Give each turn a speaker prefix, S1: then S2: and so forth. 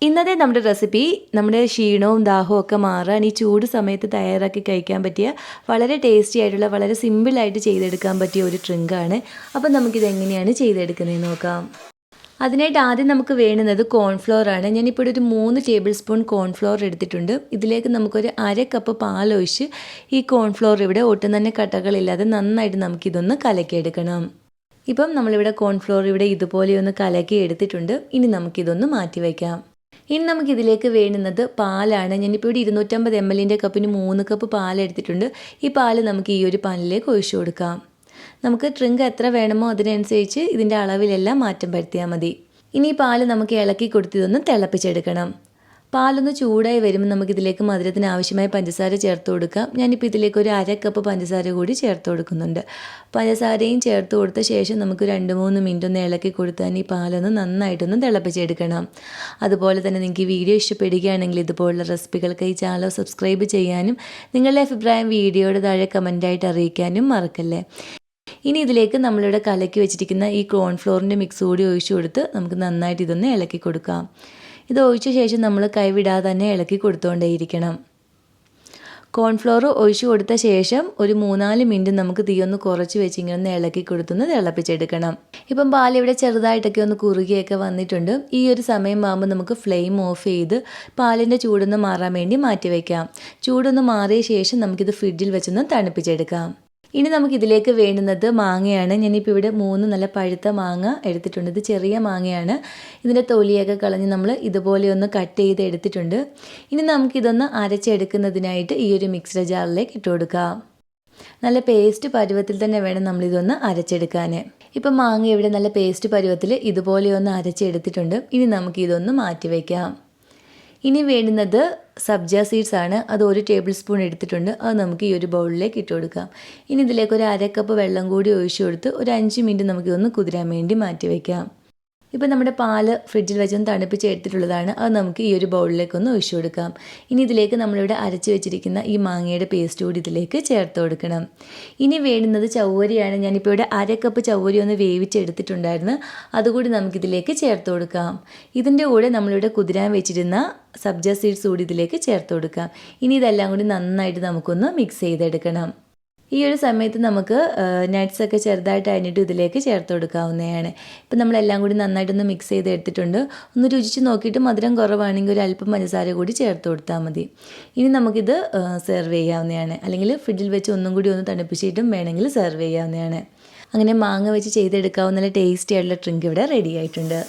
S1: ഇന്നത്തെ നമ്മുടെ റെസിപ്പി നമ്മുടെ ക്ഷീണവും ദാഹവും ഒക്കെ മാറാൻ ഈ ചൂട് സമയത്ത് തയ്യാറാക്കി കഴിക്കാൻ പറ്റിയ വളരെ ടേസ്റ്റി ആയിട്ടുള്ള വളരെ സിമ്പിളായിട്ട് ചെയ്തെടുക്കാൻ പറ്റിയ ഒരു ഡ്രിങ്കാണ്. അപ്പം നമുക്കിത് എങ്ങനെയാണ് ചെയ്തെടുക്കുന്നതെന്ന് നോക്കാം. അതിനായിട്ട് ആദ്യം നമുക്ക് വേണ്ടുന്നത് കോൺഫ്ലോർ ആണ്. ഞാനിപ്പോൾ ഒരു 3 ടേബിൾ സ്പൂൺ കോൺഫ്ലോർ എടുത്തിട്ടുണ്ട്. ഇതിലേക്ക് നമുക്കൊരു 1/2 കപ്പ് പാലൊഴിച്ച് ഈ കോൺഫ്ലോർ ഇവിടെ ഒട്ടും തന്നെ കട്ടകളില്ലാതെ നന്നായിട്ട് നമുക്കിതൊന്ന് കലക്കിയെടുക്കണം. ഇപ്പം നമ്മളിവിടെ കോൺഫ്ലോർ ഇവിടെ ഇതുപോലെയൊന്ന് കലക്കി എടുത്തിട്ടുണ്ട്. ഇനി നമുക്കിതൊന്ന് മാറ്റി വയ്ക്കാം. ഇനി നമുക്കിതിലേക്ക് വേണ്ടുന്നത് പാലാണ്. ഞാനിപ്പോൾ ഇവിടെ 250 ml കപ്പിന് 3 കപ്പ് പാൽ എടുത്തിട്ടുണ്ട്. ഈ പാൽ നമുക്ക് ഈ ഒരു പാനിലേക്ക് ഒഴിച്ചു കൊടുക്കാം. നമുക്ക് ഡ്രിങ്ക് എത്ര വേണമോ അതിനനുസരിച്ച് ഇതിൻ്റെ അളവിലെല്ലാം മാറ്റം വരുത്തിയാൽ മതി. ഇനി ഈ പാൽ നമുക്ക് ഇളക്കി കൊടുത്തിതൊന്ന് തിളപ്പിച്ചെടുക്കണം. പാലൊന്ന് ചൂടായി വരുമ്പോൾ നമുക്കിതിലേക്ക് മധുരത്തിന് ആവശ്യമായ പഞ്ചസാര ചേർത്ത് കൊടുക്കാം. ഞാനിപ്പോൾ ഇതിലേക്ക് ഒരു 1/2 കപ്പ് പഞ്ചസാര കൂടി ചേർത്ത് കൊടുക്കുന്നുണ്ട്. പഞ്ചസാരയും ചേർത്ത് കൊടുത്ത ശേഷം നമുക്ക് 2-3 മിനിറ്റ് ഒന്ന് ഇളക്കി കൊടുത്താൽ ഈ പാലൊന്ന് നന്നായിട്ടൊന്ന് തിളപ്പിച്ചെടുക്കണം. അതുപോലെ തന്നെ നിങ്ങൾക്ക് ഈ വീഡിയോ ഇഷ്ടപ്പെടുകയാണെങ്കിൽ ഇതുപോലുള്ള റെസിപ്പികൾക്ക് ഈ ചാനൽ സബ്സ്ക്രൈബ് ചെയ്യാനും നിങ്ങളുടെ അഭിപ്രായം വീഡിയോയുടെ താഴെ കമൻറ്റായിട്ട് അറിയിക്കാനും മറക്കല്ലേ. ഇനി ഇതിലേക്ക് നമ്മളിവിടെ കലക്കി വെച്ചിരിക്കുന്ന ഈ കോൺഫ്ലോറിൻ്റെ മിക്സ് കൂടി ഒഴിച്ചു കൊടുത്ത് നമുക്ക് നന്നായിട്ട് ഇതൊന്ന് ഇളക്കി കൊടുക്കാം. ഇത് ഒഴിച്ച ശേഷം നമ്മൾ കൈവിടാതെ തന്നെ ഇളക്കി കൊടുത്തുകൊണ്ടേയിരിക്കണം. കോൺഫ്ലോർ ഒഴിച്ചു കൊടുത്ത ശേഷം ഒരു 3-4 മിനിറ്റ് നമുക്ക് തീ ഒന്ന് കുറച്ച് വെച്ച് ഇങ്ങനെ ഒന്ന് ഇളക്കി കൊടുത്തൊന്ന് തിളപ്പിച്ചെടുക്കണം. ഇപ്പം പാലിവിടെ ചെറുതായിട്ടൊക്കെ ഒന്ന് കുറുകിയൊക്കെ വന്നിട്ടുണ്ട്. ഈ ഒരു സമയം ആകുമ്പോൾ നമുക്ക് ഫ്ലെയിം ഓഫ് ചെയ്ത് പാലിൻ്റെ ചൂടൊന്ന് മാറാൻ വേണ്ടി മാറ്റി വയ്ക്കാം. ചൂടൊന്ന് മാറിയ ശേഷം നമുക്കിത് ഫ്രിഡ്ജിൽ വെച്ചൊന്ന് തണുപ്പിച്ചെടുക്കാം. ഇനി നമുക്കിതിലേക്ക് വേണ്ടുന്നത് മാങ്ങയാണ്. ഞാനിപ്പോൾ ഇവിടെ 3 നല്ല പഴുത്ത മാങ്ങ എടുത്തിട്ടുണ്ട്. ഇത് ചെറിയ മാങ്ങയാണ്. ഇതിൻ്റെ തൊലിയൊക്കെ കളഞ്ഞ് നമ്മൾ ഇതുപോലെ ഒന്ന് കട്ട് ചെയ്ത് എടുത്തിട്ടുണ്ട്. ഇനി നമുക്കിതൊന്ന് അരച്ചെടുക്കുന്നതിനായിട്ട് ഈ ഒരു മിക്സർ ജാറിലേക്ക് ഇട്ട് കൊടുക്കാം. നല്ല പേസ്റ്റ് പരുവത്തിൽ തന്നെ വേണം നമ്മളിതൊന്ന് അരച്ചെടുക്കാൻ. ഇപ്പം മാങ്ങ ഇവിടെ നല്ല പേസ്റ്റ് പരുവത്തിൽ ഇതുപോലെ ഒന്ന് അരച്ചെടുത്തിട്ടുണ്ട്. ഇനി നമുക്കിതൊന്ന് മാറ്റി വയ്ക്കാം. ഇനി വേണ്ടുന്നത് സബ്ജ സീഡ്സ് ആണ്. അത് 1 ടേബിൾ സ്പൂൺ എടുത്തിട്ടുണ്ട്. അത് നമുക്ക് ഈ ഒരു ബൗളിലേക്ക് ഇട്ട് കൊടുക്കാം. ഇനി ഇതിലേക്ക് ഒരു 1/2 കപ്പ് വെള്ളം കൂടി ഒഴിച്ചു കൊടുത്ത് ഒരു 5 മിനിറ്റ് നമുക്കിതൊന്ന് കുതിരാൻ വേണ്ടി മാറ്റി വയ്ക്കാം. ഇപ്പം നമ്മുടെ പാല് ഫ്രിഡ്ജിൽ വെച്ചൊന്ന് തണുപ്പിച്ച് എടുത്തിട്ടുള്ളതാണ്. അത് നമുക്ക് ഈ ഒരു ബൗളിലേക്കൊന്ന് ഒഴിച്ചു കൊടുക്കാം. ഇനി ഇതിലേക്ക് നമ്മളിവിടെ അരച്ച് വെച്ചിരിക്കുന്ന ഈ മാങ്ങയുടെ പേസ്റ്റ് കൂടി ഇതിലേക്ക് ചേർത്ത് കൊടുക്കണം. ഇനി വേണ്ടുന്നത് ചവ്വരിയാണ്. ഞാനിപ്പോൾ ഇവിടെ 1/2 കപ്പ് ചവ്വരി ഒന്ന് വേവിച്ചെടുത്തിട്ടുണ്ടായിരുന്നു. അതുകൂടി നമുക്കിതിലേക്ക് ചേർത്ത് കൊടുക്കാം. ഇതിൻ്റെ കൂടെ നമ്മളിവിടെ കുതിരാൻ വെച്ചിരുന്ന സബ്ജ സീഡ്സ് കൂടി ഇതിലേക്ക് ചേർത്ത് കൊടുക്കാം. ഇനി ഇതെല്ലാം കൂടി നന്നായിട്ട് നമുക്കൊന്ന് മിക്സ് ചെയ്തെടുക്കണം. ഈ ഒരു സമയത്ത് നമുക്ക് നട്ട്സൊക്കെ ചെറുതായിട്ട് അരിഞ്ഞിട്ട് ഇതിലേക്ക് ചേർത്ത് കൊടുക്കാവുന്നതാണ്. ഇപ്പം നമ്മളെല്ലാം കൂടി നന്നായിട്ടൊന്ന് മിക്സ് ചെയ്ത് എടുത്തിട്ടുണ്ട്. ഒന്ന് രുചിച്ച് നോക്കിയിട്ട് മധുരം കുറവാണെങ്കിൽ ഒരു അല്പം പഞ്ചസാര കൂടി ചേർത്ത് കൊടുത്താൽ മതി. ഇനി നമുക്കിത് സെർവ് ചെയ്യാവുന്നതാണ്. അല്ലെങ്കിൽ ഫ്രിഡ്ജിൽ വെച്ച് ഒന്നും കൂടി ഒന്ന് തണുപ്പിച്ചിട്ടും വേണമെങ്കിൽ സെർവ് ചെയ്യാവുന്നതാണ്. അങ്ങനെ മാങ്ങ വെച്ച് ചെയ്തെടുക്കാവുന്ന നല്ല ടേസ്റ്റി ആയിട്ടുള്ള ഡ്രിങ്ക് ഇവിടെ റെഡി ആയിട്ടുണ്ട്.